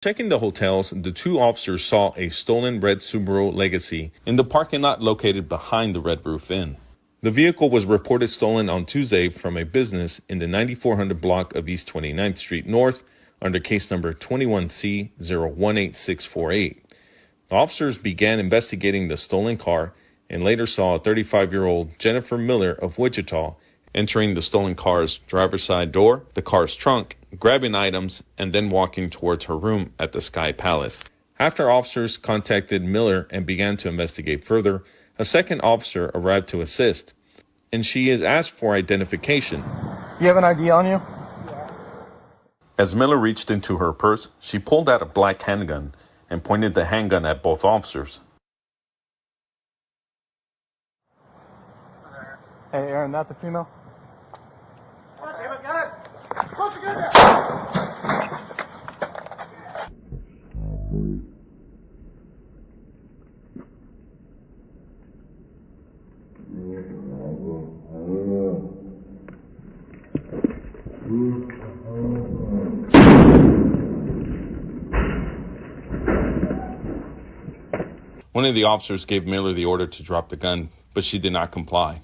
Checking the hotels, the two officers saw a stolen red Subaru Legacy in the parking lot located behind the Red Roof Inn. The vehicle was reported stolen on Tuesday from a business in the 9400 block of East 29th Street North under case number 21C018648. The officers began investigating the stolen car and later saw a 35-year-old Jennifer Miller of Wichita entering the stolen car's driver's side door, the car's trunk, grabbing items, and then walking towards her room at the Sky Palace. After officers contacted Miller and began to investigate further, a second officer arrived to assist, and she is asked for identification. You have an ID on you? As Miller reached into her purse, she pulled out a black handgun and pointed the handgun at both officers. Hey, Aaron, that the female? One of the officers gave Miller the order to drop the gun, but she did not comply.